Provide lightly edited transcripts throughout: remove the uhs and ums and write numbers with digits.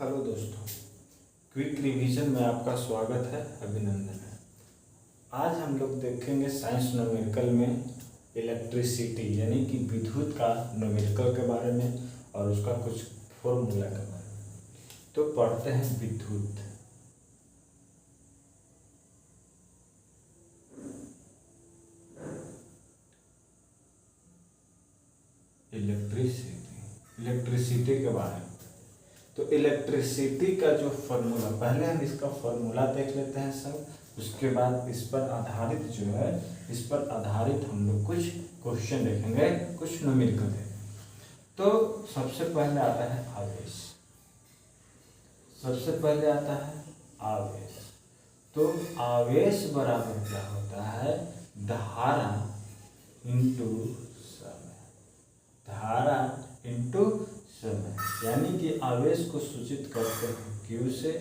Hello दोस्तों, quick revision में आपका स्वागत है, अभिनंदन है। आज हम लोग देखेंगे साइंस न्यूमेरिकल में इलेक्ट्रिसिटी यानी कि विद्युत का न्यूमेरिकल के बारे में और उसका कुछ फॉर्मूला के बारे में। तो पढ़ते हैं विद्युत। इलेक्ट्रिसिटी के बारे में। तो इलेक्ट्रिसिटी का जो फॉर्मूला, पहले हम इसका फॉर्मूला देख लेते हैं सब, उसके बाद इस पर आधारित इस पर आधारित हम लोग कुछ क्वेश्चन देखेंगे, कुछ न्यूमेरिकल देखेंगे। तो सबसे पहले आता है आवेश। तो आवेश बराबर क्या होता है? धारा इंटू समय। यानी कि आवेश को सूचित करते हैं Q से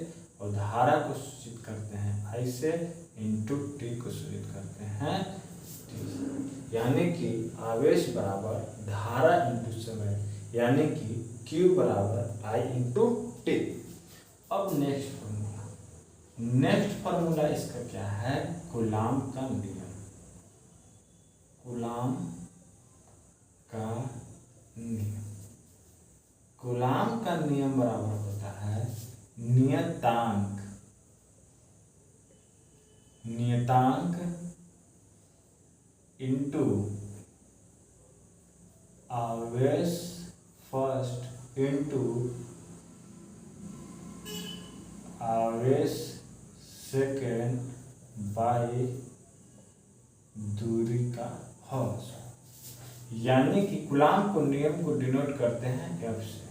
और धारा को सूचित करते हैं I से, इंटू T को सूचित करते हैं T से। यानी कि आवेश बराबर धारा इंटू समय, यानी कि Q बराबर I इंटू T। अब नेक्स्ट फॉर्मूला इसका क्या है? कूलाम का नियम। कूलाम का नियम बराबर होता है नियतांक इंटू आवेश फर्स्ट इंटू आवेश सेकेंड बाई दूरी का हौस। यानी कि कूलाम को नियम को डिनोट करते हैं F से।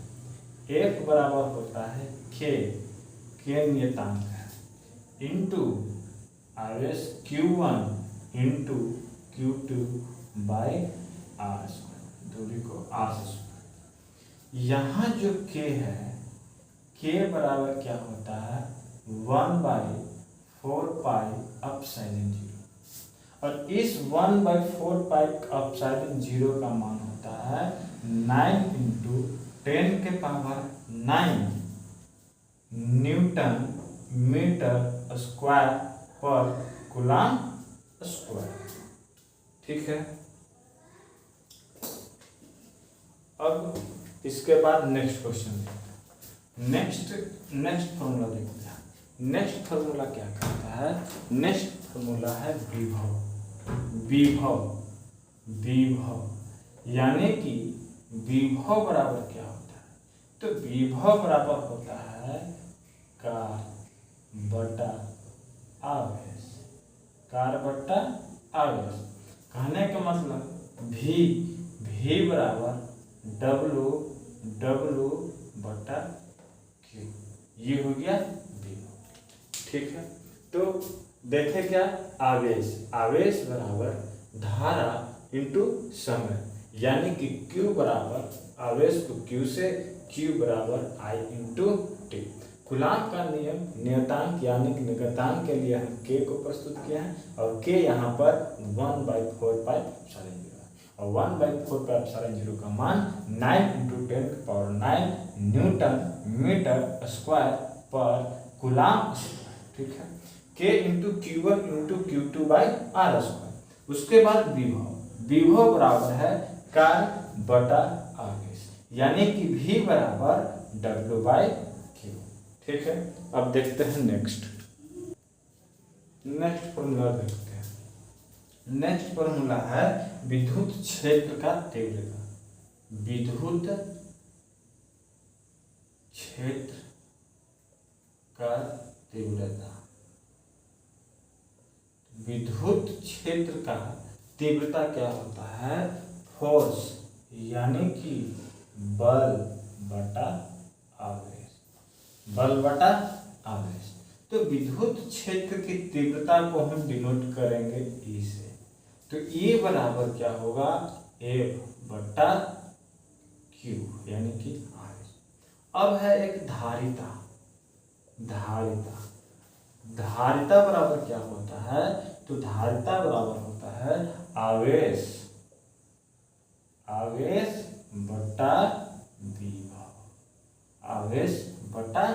F बराबर होता है K नियतांक है, इंटू आवेश Q1 into Q2 by R square, दूरी को R से। यहाँ जो K है, K बराबर क्या होता है? 1/4 पाई एप्सिलॉन 0। और इस 1/4 पाई एप्सिलॉन 0 का मान होता है 9 इंटू 10 के पावर 9 न्यूटन मीटर स्क्वायर पर कूलाम स्क्वायर। ठीक है। अब इसके बाद नेक्स्ट क्वेश्चन देखते हैं। नेक्स्ट फॉर्मूला देखते हैं। नेक्स्ट फॉर्मूला क्या कहता है? नेक्स्ट फॉर्मूला है विभव। यानी कि विभव बराबर क्या होता है? तो विभव बराबर होता है कार बटा आवेश। कहने का मतलब V बराबर W बटा Q। ये हो गया विभव। ठीक है। तो देखें क्या? आवेश बराबर धारा इंटू समय, यानी कि Q बराबर आवेश को Q से, Q बराबर I इंटू T। कूलाम का नियम नियतांक यानी कि नियतांक के लिए हम K को प्रस्तुत किया है और K यहाँ पर 1/4 पाई एप्सिलॉन 0 है। और 1/4 पाई एप्सिलॉन 0 का मान 9 इंटू 10 की पावर 9 न्यूटन मीटर स्क्वायर पर कूलाम स्क्वायर। ठीक है। K into Q1 into Q2 by R square. उसके बाद विभव बराबर है कार बटा आवेश, यानी कि V बराबर W बाई Q। ठीक है। अब देखते हैं नेक्स्ट फॉर्मूला देखते हैं। नेक्स्ट फॉर्मूला है विद्युत क्षेत्र का तीव्रता। विद्युत क्षेत्र का तीव्रता। विद्युत क्षेत्र का तीव्रता क्या होता है? फोर्स यानी कि बल बटा आवेश। तो विद्युत क्षेत्र की तीव्रता को हम डिनोट करेंगे E से। तो E बराबर क्या होगा? F बटा Q, यानी कि आवेश। अब है एक धारिता बराबर क्या होता है? तो धारिता बराबर होता है आवेश बटा विभव। बटा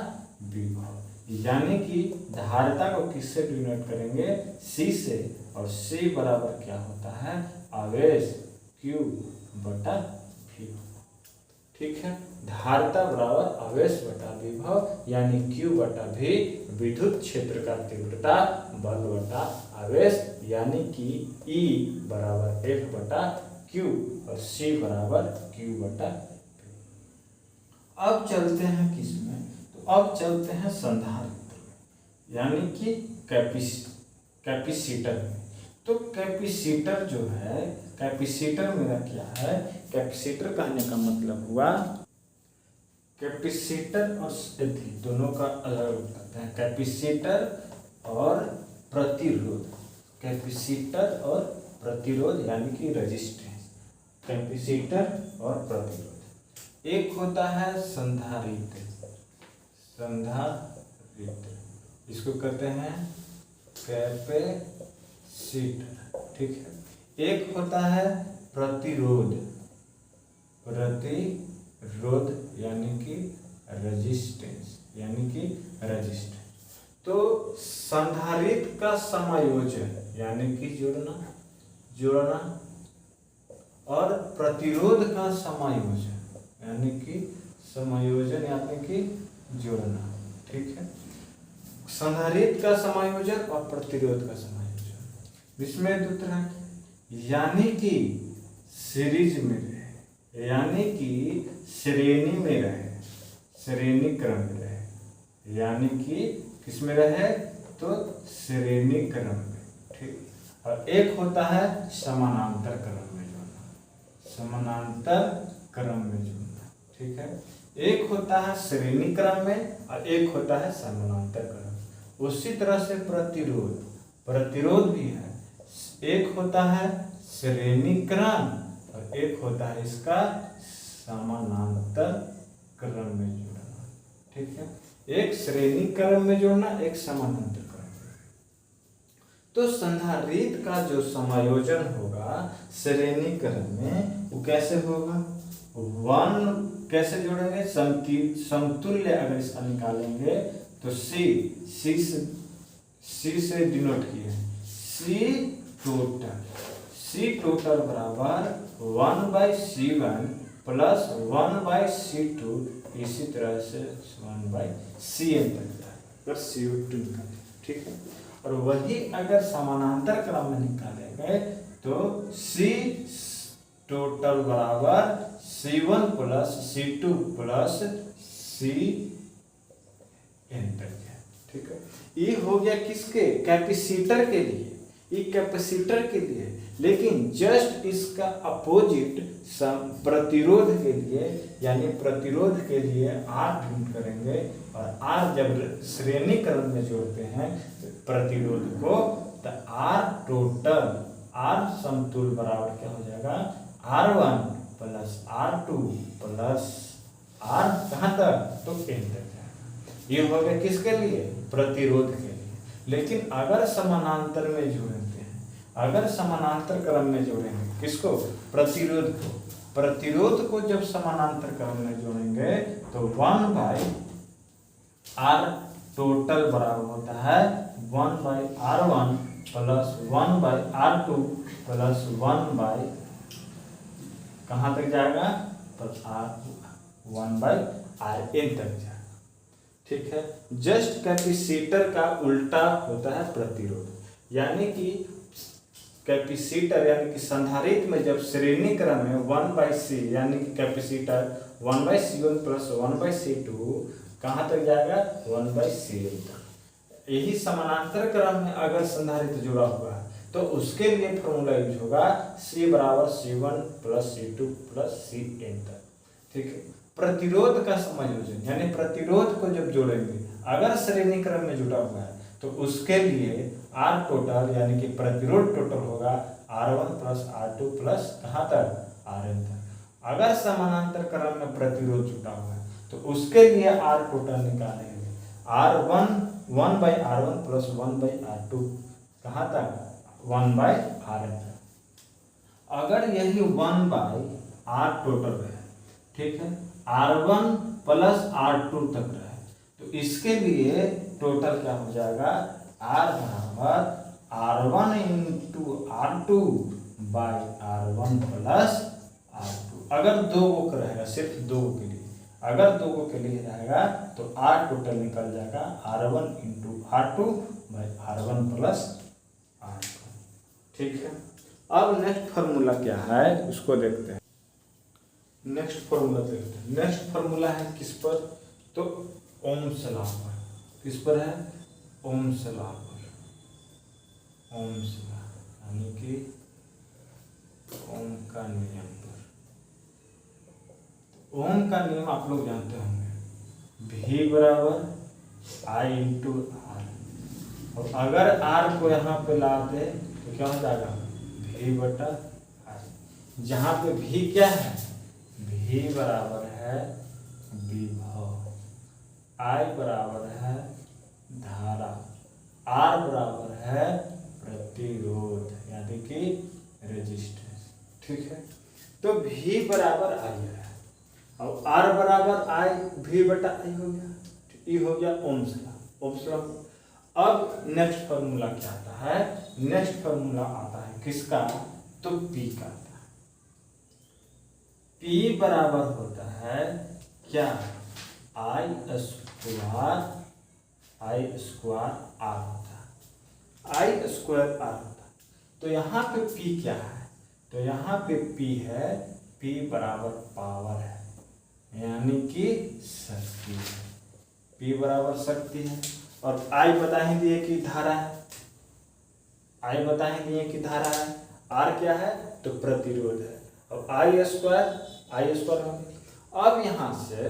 विभव, यानी कि धारिता को किससे डिनोट करेंगे, C से, और C बराबर क्या होता है, आवेश Q बटा V। ठीक है, धारिता बराबर आवेश बटा विभव यानी Q बटा V, विद्युत क्षेत्र का तीव्रता बल बटा आवेश यानी कि E बराबर F बटा Q और C बराबर Q बटा V। अब चलते हैं किसमें, तो अब चलते हैं संधारित्र में, यानी कि कैपेसिटर में। तो कैपेसिटर जो है, कैपेसिटर मेरा क्या है, कैपेसिटर कहने का मतलब हुआ कैपेसिटर और दोनों का अलग करते हैं, कैपेसिटर और प्रतिरोध, कैपेसिटर और प्रतिरोध यानी कि रेजिस्टेंस, कैपेसिटर और प्रतिरोध। एक होता है संधारित्र, संधारित्र इसको कहते हैं कैपेसिटर, ठीक है। एक होता है प्रतिरोध, प्रतिरोध यानी कि रेजिस्टेंस, यानी कि रेजिस्टेंस। तो संधारित्र का समायोजन यानी कि जोड़ना और प्रतिरोध का समायोजन यानी कि समायोजन यानी कि जोड़ना, ठीक है। संधारित्र का समायोजन और प्रतिरोध का समायोजन, इसमें दो तरह, यानी कि सीरीज में रहे, यानी कि श्रेणी में रहे, श्रेणी क्रम में रहे, यानी कि किसमें रहे, तो श्रेणी क्रम में, ठीक। और एक होता है समानांतर क्रम में जोड़ना, समानांतर क्रम में जोड़ना, ठीक है। एक होता है श्रेणी क्रम में और एक होता है समानांतर क्रम। उसी तरह से प्रतिरोध, प्रतिरोध भी है, एक होता है श्रेणी क्रम और एक होता है इसका समानांतर क्रम में जोड़ना, ठीक है। एक श्रेणी क्रम में जोड़ना, एक समानांतर क्रम में। तो संधारित्र का जो समायोजन होगा श्रेणी क्रम में, वो कैसे होगा, वन कैसे जोड़ेंगे, समतुल्य अगर इसका निकालेंगे तो सी से डिनोट किए, सी टोटल बराबर 1/C1 प्लस 1/C2, इसी तरह से 1/Cn तक जाए अगर CO2 निकाले, ठीक है। और वही अगर समानांतर क्रम में निकालेंगे तो C टोटल बराबर C1 plus C2 plus Cn तक जाए, ठीक है। ये हो गया किसके, कैपेसिटर के लिए, ये कैपेसिटर के लिए। लेकिन जस्ट इसका अपोजिट प्रतिरोध के लिए, यानी प्रतिरोध के लिए R ढूंढ करेंगे, और R जब श्रेणी क्रम में जोड़ते हैं प्रतिरोध को, तो R टोटल, R समतुल्य बराबर क्या हो जाएगा, R1 plus R2 plus R कहाँ तक, तो N तक जाएगा। ये हो गया किसके लिए, प्रतिरोध के लिए। लेकिन अगर समानांतर में जोड़ते हैं, अगर समानांतर क्रम में जोड़ेंगे किसको, प्रतिरोध को, प्रतिरोध को जब समानांतर क्रम में जोड़ेंगे तो 1/R टोटल बराबर होता है 1/R1 प्लस 1/R2 प्लस 1/ कहाँ तक जाएगा, तो 1/Rn तक जाएगा, ठीक है। जस्ट कैपेसिटर का उल्टा होता है प्रतिरोध, यानी कि कैपेसिटर यानी कि संधारित्र में जब श्रेणी क्रम में 1/C यानी कि कैपेसिटर 1/C1 प्लस 1/C2 कहाँ तक जाएगा, 1/Cn तक। यही समानांतर क्रम में अगर संधारित्र जुड़ा हुआ है तो उसके लिए फॉर्मूला यूज होगा C बराबर C1 plus C2 plus Cn तक, ठीक है। प्रतिरोध का समायोजन यानी प्रतिरोध को जब जोड़ेंगे, अगर श्रेणी क्रम में जुड़ा हुआ है तो उसके लिए R टोटल यानी कि प्रतिरोध टोटल होगा R1 प्लस R2 प्लस कहाँ तक, Rn तक। अगर समानांतर क्रम में प्रतिरोध जुड़ा हुआ है तो उसके लिए R टोटल निकालेंगे, R1 1/R1 प्लस 1/R2 कहाँ तक, 1/Rn तक। अगर यही 1/R टोटल है, ठीक है, R1 प्लस R2 तक रहे इसके लिए टोटल क्या हो जाएगा, R बराबर R1 into R2 by R1 plus R2। अगर दो को रहेगा, सिर्फ दो के लिए, अगर दो के लिए रहेगा तो R टोटल निकल जाएगा R1 into R2 by R1 plus R2। ठीक है, अब नेक्स्ट फार्मूला क्या है उसको देखते हैं। नेक्स्ट फार्मूला देखते हैं। नेक्स्ट फार्मूला है किस पर, तो ओम्स लॉ पर। किस पर है, ओम्स लॉ पर। ओम्स लॉ यानी कि ओम का नियम पर। ओम का नियम आप लोग जानते होंगे, V बराबर I इंटू आर। और अगर R को यहाँ पे ला दे तो क्या हो जाएगा, V बटा I। जहाँ पे V क्या है, V बराबर है विभव, I बराबर है धारा, R बराबर है प्रतिरोध यानी कि रेजिस्टेंस। ठीक है, तो V बराबर I है और R बराबर I V बटा I हो गया। ये हो गया ओम्स लॉ। Ohm's law. अब नेक्स्ट फार्मूला क्या आता है, नेक्स्ट फार्मूला आता है किसका, तो P का आता है। P बराबर होता है क्या, I स्क्वायर R होता है, I स्क्वायर R होता है। तो यहाँ पे P क्या है, तो यहाँ पे P है, P बराबर पावर है यानी कि शक्ति है। P बराबर शक्ति है और I बता ही दिए कि धारा है, I बता ही दिए कि धारा है, R क्या है तो प्रतिरोध है और I स्क्वायर होगा। अब यहाँ से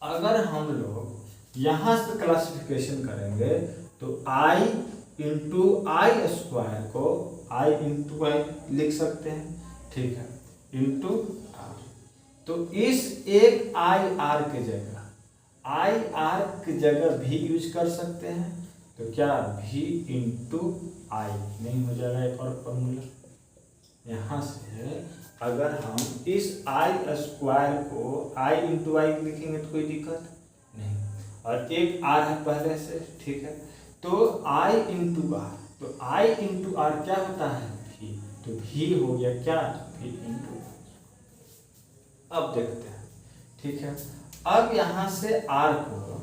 अगर हम लोग यहाँ से क्लासिफिकेशन करेंगे तो I इंटू आई स्क्वायर को I इंटू आई लिख सकते हैं। ठीक है, इंटू आर। तो इस एक IR के जगह IR की जगह भी यूज कर सकते हैं, तो क्या V इंटू आई नहीं हो जाएगा। एक और फॉर्मूला यहाँ से अगर हम इस I स्क्वायर को I इंटू आई लिखेंगे तो कोई दिक्कत नहीं, और एक R है पहले से। ठीक है, तो I इंटू आर, तो I इंटू आर क्या होता है V, तो V हो गया क्या, V इंटू। अब देखते हैं। ठीक है, अब यहाँ से R को,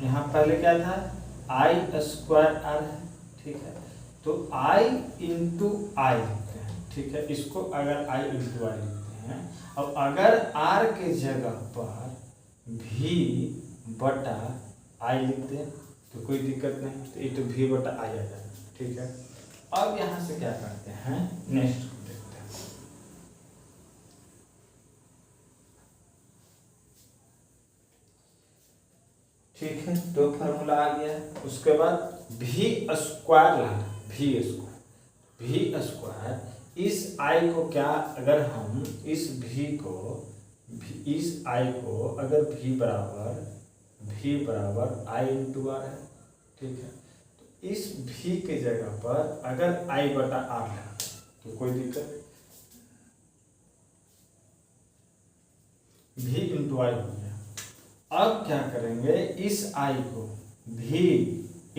यहाँ पहले क्या था I स्क्वायर R है। ठीक है, तो I इंटू आई लिखते हैं। ठीक है, इसको अगर I इंटू आई लिखते हैं, अब अगर R के जगह पर V बटा आई लिखते हैं तो कोई दिक्कत नहीं, तो ये तो V बटा आई आ जाएगा। ठीक है, अब यहाँ से क्या करते हैं, नेक्स्ट को देखते हैं। ठीक है, तो फार्मूला आ गया। उसके बाद V स्क्वायर लाना, V स्क्वायर इस I को क्या, अगर हम इस V को, इस I को अगर V बराबर I इंटू आर है। ठीक है, तो इस V के जगह पर अगर I बटा आर है तो कोई दिक्कत, V इंटू आई हो गया। अब क्या करेंगे, इस I को V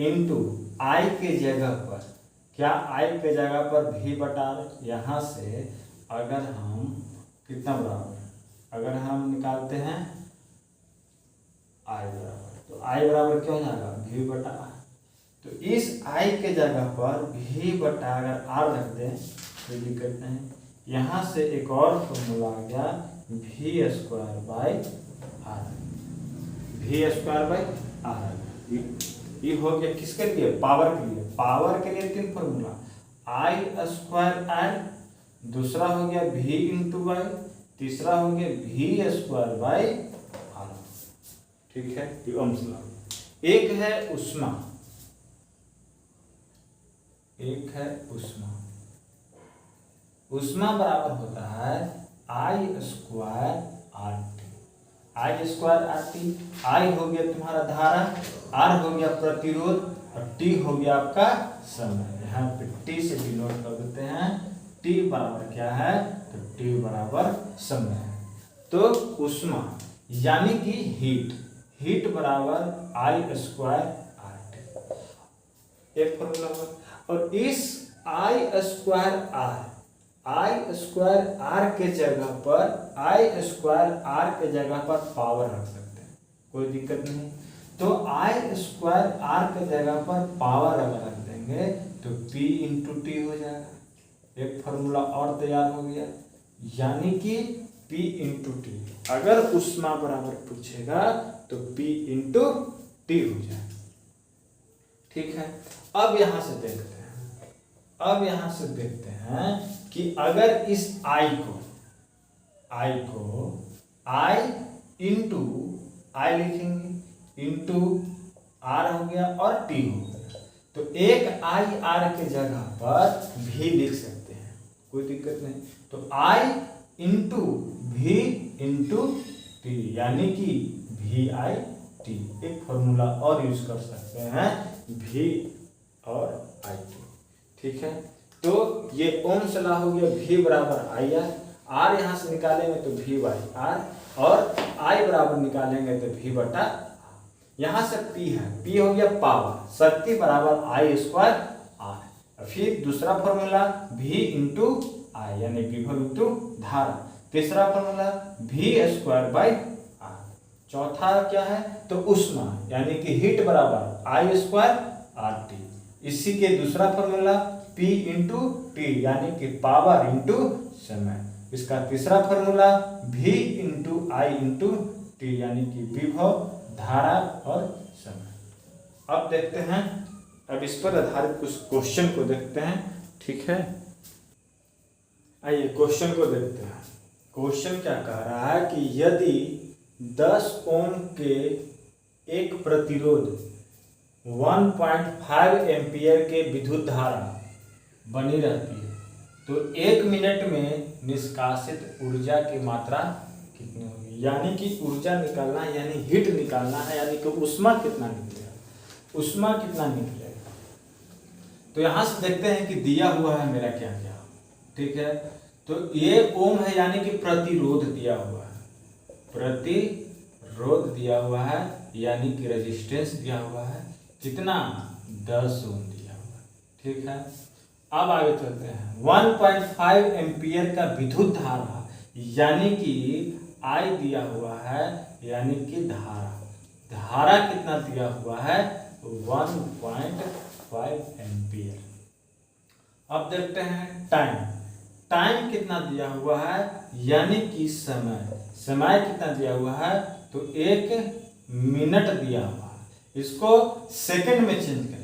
इंटू आई के जगह पर, क्या I के जगह पर V बटा, यहाँ से अगर हम कितना बराबर, अगर हम निकालते हैं I बराबर, तो I बराबर क्या हो जाएगा, V बटा R। तो इस I के जगह पर V बटा अगर R रख दें कोई दिक्कत नहीं। यहाँ से एक और फॉर्मूला आ गया, V square by R. V square by R ये हो गया किसके लिए, पावर के लिए। पावर के लिए तीन फॉर्मूला, I स्क्वायर आर, दूसरा हो गया V इंटू वाई, तीसरा हो गया V स्क्वायर बाई आर। ठीक है, ये ओम्स लॉ। एक है ऊष्मा, एक है ऊष्मा। ऊष्मा बराबर होता है I square R T. I square R T, I हो गया तुम्हारा धारा, R हो गया प्रतिरोध और T हो गया आपका समय। यहाँ पे T से डिनोट कर देते हैं। T बराबर क्या है, तो T बराबर समय है। तो ऊष्मा यानी कि हीट, हीट बराबर आई स्क्वायर आर टी, एक फॉर्मूला हुआ। और इस आई स्क्वायर आर के जगह पर पावर रख सकते हैं, कोई दिक्कत नहीं। तो आई स्क्वायर आर के जगह पर पावर अगर रख देंगे तो P इंटू टी हो जाएगा, एक फॉर्मूला और तैयार हो गया। यानी कि P इंटू टी, अगर ऊष्मा बराबर पूछेगा तो P इंटू टी हो जाएगा। ठीक है, अब यहां से देखते हैं कि अगर इस I को I इंटू आई लिखेंगे, इंटू आर हो गया और टी हो गया, तो एक आई आर के जगह पर भी लिख सकते हैं, कोई दिक्कत नहीं। तो आई इंटू भी इंटू टी, यानी कि वी आई टी, एक फॉर्मूला और यूज कर सकते हैं, भी और आई टी। ठीक है, तो ये ओम ला हो गया, भी बराबर आई आर यहाँ से निकालेंगे तो भी बाई आर, और आई बराबर निकालेंगे तो भी बटा, यहाँ से P है, P हो गया पावर, शक्ति बराबर आई स्क्वायर आर। फिर दूसरा फॉर्मूला V इंटू आई, यानी विभव इंटू धारा। तीसरा formula V square by R. चौथा क्या है, तो ऊष्मा यानी कि हीट बराबर आई स्क्वायर आर टी। इसी के दूसरा फॉर्मूला P इंटू टी, यानी कि पावर इंटू समय। इसका तीसरा फॉर्मूला V इंटू आई इंटू टी, यानी कि विभव, धारा और समय। अब देखते हैं, अब इस पर आधारित कुछ क्वेश्चन को देखते हैं। ठीक है, आइए क्वेश्चन को देखते हैं। क्वेश्चन क्या कह रहा है कि यदि 10 ओम के एक प्रतिरोध 1.5 एम्पियर के विद्युत धारा बनी रहती है तो 1 मिनट में निष्कासित ऊर्जा की मात्रा कितनी होगी। यानी कि ऊर्जा निकालना है, यानी हीट निकालना है, यानी कि ऊष्मा कितना निकलेगा। तो यहां से देखते हैं कि दिया हुआ है मेरा क्या क्या। ठीक है, तो ये ओम है, यानी कि प्रतिरोध दिया हुआ है, यानी कि रेजिस्टेंस दिया हुआ है, कितना 10 ओम दिया हुआ है। ठीक है, अब आगे चलते हैं। 1.5 एम्पियर का विद्युत धारा, यानी कि I दिया हुआ है, यानी कि धारा कितना दिया हुआ है 1.5 एम्पियर। अब देखते हैं टाइम कितना दिया हुआ है, यानी कि समय कितना दिया हुआ है, तो 1 मिनट दिया हुआ है। इसको सेकंड में चेंज करेंगे,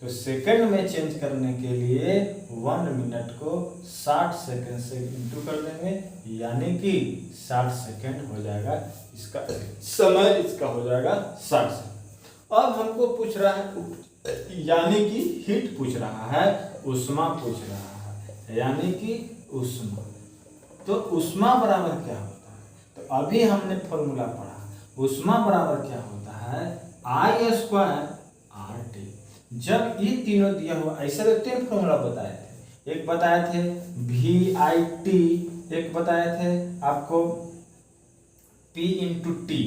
तो सेकंड में चेंज करने के लिए 1 मिनट को 60 सेकंड से इंटू कर देंगे, यानी कि 60 सेकंड हो जाएगा इसका समय, इसका हो जाएगा 60 सेकंड। अब हमको पूछ रहा है, यानी कि हीट पूछ रहा है, ऊष्मा पूछ रहा है, यानी कि ऊष्मा। तो ऊष्मा बराबर क्या होता है, तो अभी हमने फॉर्मूला पढ़ा, ऊष्मा बराबर क्या होता है आई स्क्वायर आर टी। जब ये तीनों दिया हुआ, ऐसे तो 3 फॉर्मूला बताए थे, एक बताए थे वी आई टी, एक बताए थे आपको P इंटू टी,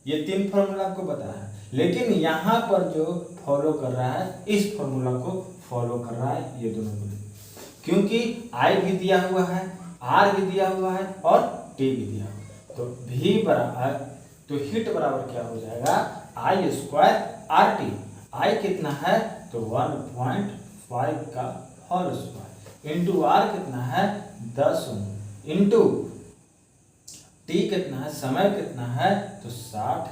ये 3 फॉर्मूला आपको बताया है। लेकिन यहाँ पर जो फॉलो कर रहा है, इस फॉर्मूला को फॉलो कर रहा है, ये दोनों को, क्योंकि I भी दिया हुआ है, R भी दिया हुआ है और T भी दिया हुआ है। तो V बराबर, तो हीट बराबर क्या हो जाएगा आई स्क्वायर आर टी। आई कितना है, तो 1.5 का होल स्क्वायर, इंटू आर कितना है 10 ओम, इंटू टी कितना है, समय कितना है, तो 60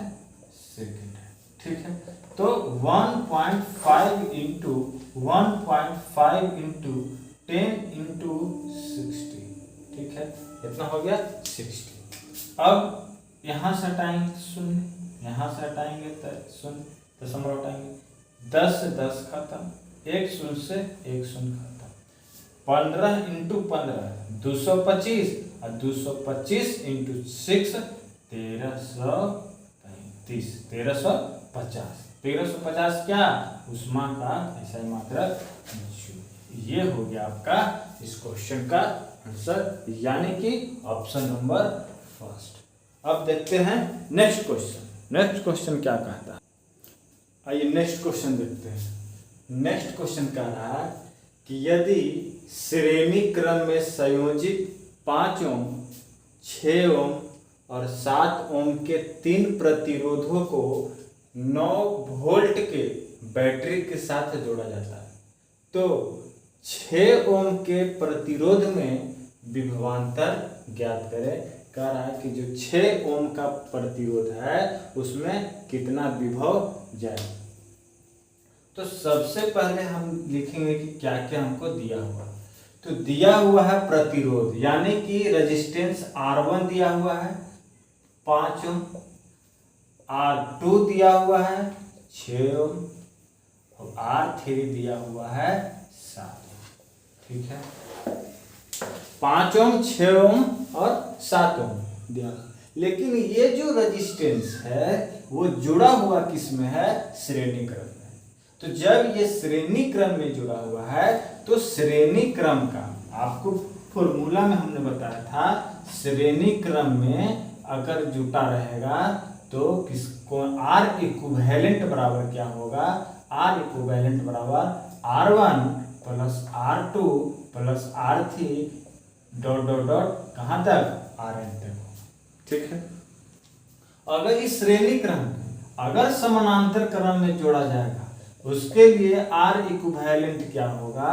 सेकंड है। ठीक है, तो 1.5 इंटू 1.5 इंटू 10 इंटू 60, ठीक है, इतना हो गया 60। अब यहाँ से हटाएंगे शून्य, यहाँ से हटाएंगे तो शून्य, दशमलव हटाएंगे, 10 से 10 खत्म, 1 शून्य से 1 शून्य खत्म, 15 इंटू 15 225, और 225 इंटू 6 1350 क्या ऊष्मा का ऐसा मात्रक। ये हो गया आपका इस क्वेश्चन का आंसर, यानी कि ऑप्शन नंबर फर्स्ट। अब देखते हैं नेक्स्ट क्वेश्चन। नेक्स्ट क्वेश्चन क्या कहता है, आइए नेक्स्ट क्वेश्चन देखते हैं। नेक्स्ट क्वेश्चन कह रहा है कि यदि श्रेणी क्रम में संयोजित 5 ओम, 6 ओम और 7 ओम के 3 प्रतिरोधों को 9 वोल्ट के बैटरी के साथ जोड़ा जाता है, तो 6 ओम के प्रतिरोध में विभवांतर ज्ञात करें। कह रहा है कि जो 6 ओम का प्रतिरोध है उसमें कितना विभव जाए। तो सबसे पहले हम लिखेंगे कि क्या क्या हमको दिया हुआ। तो दिया हुआ है प्रतिरोध, यानी कि रेजिस्टेंस R1 दिया हुआ है 5 ओम, R2 दिया हुआ है 6 ओम और R3 दिया हुआ है 7 ओम। ठीक है, 5 ओम, 6 ओम और 7 ओम दिया। लेकिन ये जो रेजिस्टेंस है वो जुड़ा हुआ किस में है, श्रेणी क्रम में। तो जब ये श्रेणी क्रम में जुड़ा हुआ है तो श्रेणी क्रम का आपको फॉर्मूला में हमने बताया था, श्रेणी क्रम में अगर जुटा रहेगा तो किसको R इक्विवेलेंट बराबर क्या होगा, R इक्विवेलेंट बराबर R1 plus R2 plus R3 dot dot dot कहाँ तक, Rn तक। ठीक है, अगर इस श्रेणी क्रम अगर समानांतर क्रम में जोड़ा जाएगा उसके लिए R इक्विवेलेंट क्या होगा,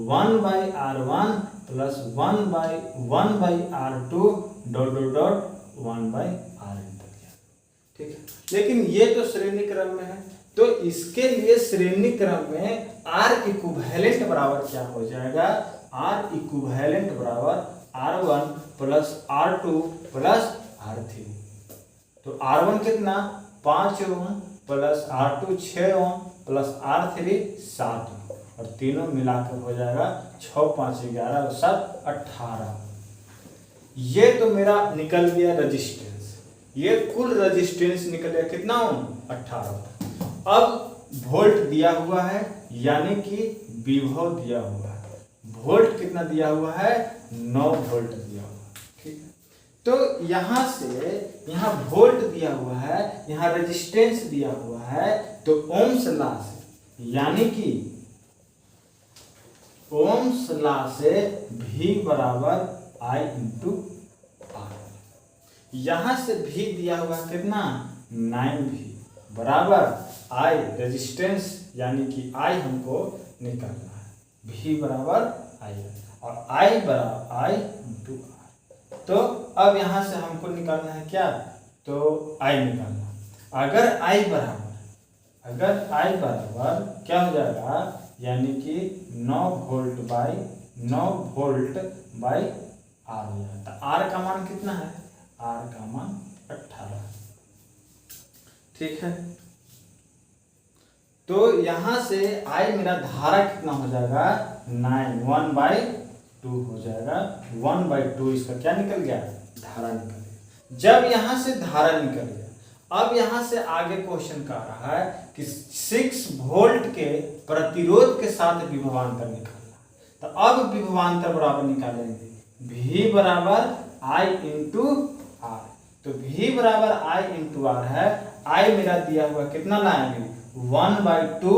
1/R1 plus 1/R2 dot dot dot 1/Rn तक। ठीक है, लेकिन ये तो श्रेणी क्रम में है, तो इसके लिए श्रेणी क्रम में R इक्विवेलेंट बराबर क्या हो जाएगा, R इक्विवेलेंट बराबर R1 plus R2 plus R3। तो R1 कितना 5 ohm plus R2 6 ohm plus R3 7 ओम और तीनों मिलाकर हो जाएगा 6 5 11 और 7 18। ये तो मेरा निकल गया रेजिस्टेंस, ये कुल रेजिस्टेंस निकल गया कितना ओम, 18। अब वोल्ट दिया हुआ है यानी कि विभव दिया हुआ है, वोल्ट कितना दिया हुआ है, 9 वोल्ट दिया हुआ है। ठीक है, तो यहाँ से यहाँ वोल्ट दिया हुआ है, यहाँ रेजिस्टेंस दिया हुआ है, तो ओम्स लॉ से यानी कि ओम्स लॉ से V बराबर I इंटू R। यहाँ से V दिया हुआ कितना 9V बराबर I रेजिस्टेंस यानी कि I हमको निकालना है, V बराबर I और I बराबर I इंटू R। तो अब यहाँ से हमको निकालना है क्या, तो I निकालना। अगर I बराबर क्या हो जाएगा, यानी कि 9 वोल्ट बाई R हो जाता है। R का मान कितना है, R का मान 18। ठीक है, तो यहां से I मेरा धारा कितना हो जाएगा, 9 1/2 हो जाएगा, 1/2 इसका क्या निकल गया, धारा निकल गया। जब यहां से धारा निकल गया, अब यहां से आगे क्वेश्चन कर रहा है कि 6 वोल्ट के प्रतिरोध के साथ विभवांतर निकालना। तो अब विभवांतर बराबर निकालेंगे, V बराबर I इंटू R। तो V बराबर I इंटू R है, I मेरा दिया हुआ कितना लाएंगे, 1/2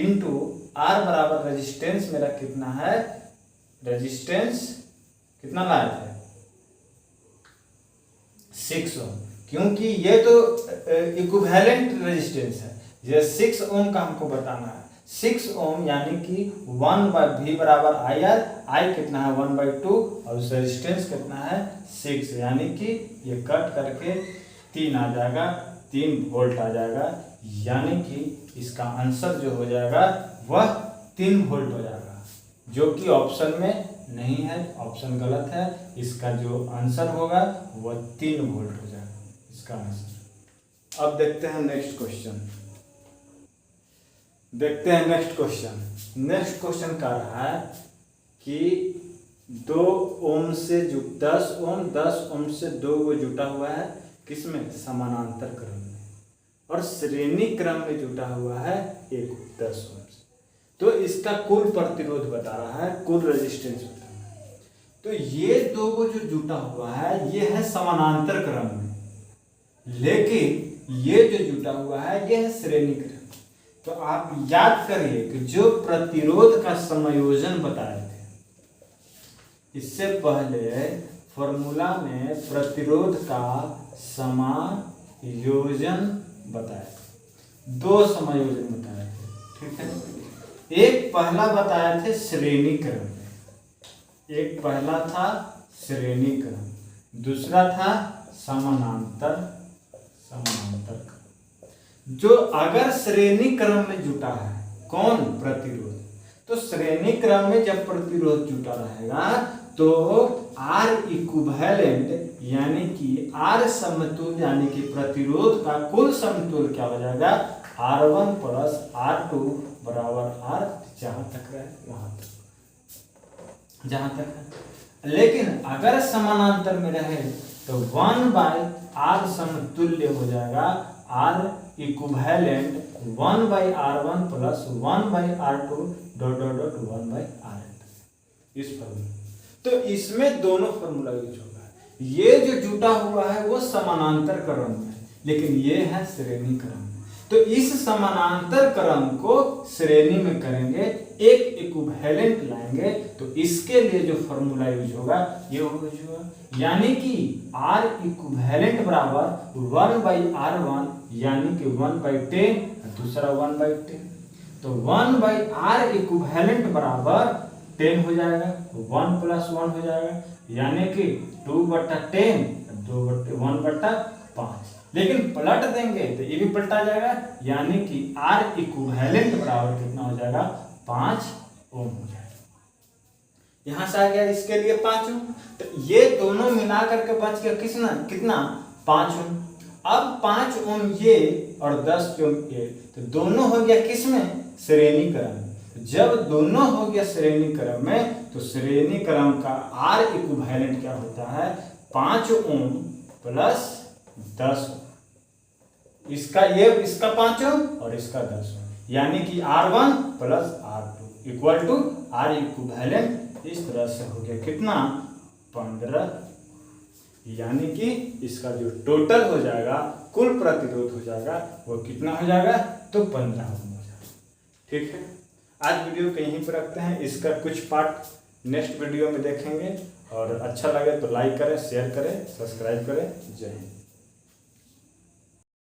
इंटू R बराबर रेजिस्टेंस मेरा कितना है, रेजिस्टेंस कितना लाए थे 6 ओम, क्योंकि ये तो इक्विवेलेंट रेजिस्टेंस है, ये 6 ओम का हमको बताना है। 6 ओम यानी कि 1/V बराबर IR, I कितना है 1/2 और उस रेजिस्टेंस कितना है 6, यानी कि ये कट करके 3 आ जाएगा, 3 वोल्ट आ जाएगा, यानी कि इसका आंसर जो हो जाएगा वह 3 वोल्ट हो जाएगा, जो कि ऑप्शन में नहीं है, ऑप्शन गलत है। इसका जो आंसर होगा वह 3 वोल्ट हो जाएगा इसका आंसर। अब देखते हैं नेक्स्ट क्वेश्चन, नेक्स्ट क्वेश्चन कह रहा है कि 2 ओम से 10 ओम से 2 वो जुटा हुआ है किसमें, समानांतर क्रम में, और श्रेणी क्रम में जुटा हुआ है 10 ओम से। तो इसका कुल प्रतिरोध बता रहा है, कुल रेजिस्टेंस बता रहा है। तो ये 2 को जो जुटा हुआ है ये है समानांतर क्रम में, लेकिन ये जो जुटा हुआ है ये है श्रेणी क्रम। तो आप याद करिए कि जो प्रतिरोध का समायोजन बताए थे, इससे पहले फॉर्मूला में प्रतिरोध का समायोजन बताए थे, 2 समायोजन बताए थे, ठीक है। एक पहला बताए थे श्रेणी क्रम में, एक पहला था श्रेणी क्रम, दूसरा था समानांतर क्रम। जो अगर श्रेणी क्रम में जुटा है कौन प्रतिरोध, तो श्रेणी क्रम में जब प्रतिरोध जुटा रहेगा तो R इक्विवेलेंट यानी कि R समतुल्य यानी कि प्रतिरोध का कुल समतुल्य क्या हो जाएगा, R1 प्लस R2 बराबर R, जहां तक है वहां तक, जहां तक है। लेकिन अगर समानांतर में रहे तो 1/R समतुल्य हो जाएगा, R equivalent 1/R1 plus 1/R2 dot dot dot 1/R, इस फॉर्मूला। तो इसमें दोनों फॉर्मूला यूज होगा। ये जो जुटा हुआ है वो समानांतर क्रम में है, लेकिन ये है श्रेणी क्रम। तो इस समानांतर क्रम को श्रेणी में करेंगे, एक इक्विवेलेंट लाएंगे, तो इसके लिए जो फॉर्मूला यूज होगा ये होगा, यानी कि R इक्विवेलेंट बराबर 1/R1 यानी कि 1/10, दूसरा 1/10। तो 1/R इक्विवेलेंट बराबर 10 हो जाएगा, 1 प्लस 1 हो जाएगा, यानी कि 2/10, 1/5। लेकिन पलट देंगे तो ये भी पलटा जाएगा, यानी कि R इक्विवेलेंट बराबर कितना हो जाएगा, 5 ओम हो जाएगा। यहां से आ गया इसके लिए 5 ओम। तो ये दोनों मिला करके बच गया कितना 5 ओम। अब 5 ओम ये और 10 ओम ये, तो दोनों हो गया किसमें, श्रेणी क्रम में। जब दोनों हो गया श्रेणी क्रम में, तो श्रेणी क्रम का R इक्विवेलेंट क्या होता है, 5 ओम प्लस 10 ओम। इसका 5 ओम और इसका 10 ओम, यानी कि R1 plus R2 equal to R equivalent. इस तरह से हो गया कितना 15, यानी कि इसका जो टोटल हो जाएगा, कुल प्रतिरोध हो जाएगा, वो कितना हो जाएगा, तो 15 ओम हो जाएगा। ठीक है, आज वीडियो को यहीं पर रखते हैं। इसका कुछ पार्ट नेक्स्ट वीडियो में देखेंगे, और अच्छा लगे तो लाइक करें, शेयर करें, सब्सक्राइब करें। जय हिंद।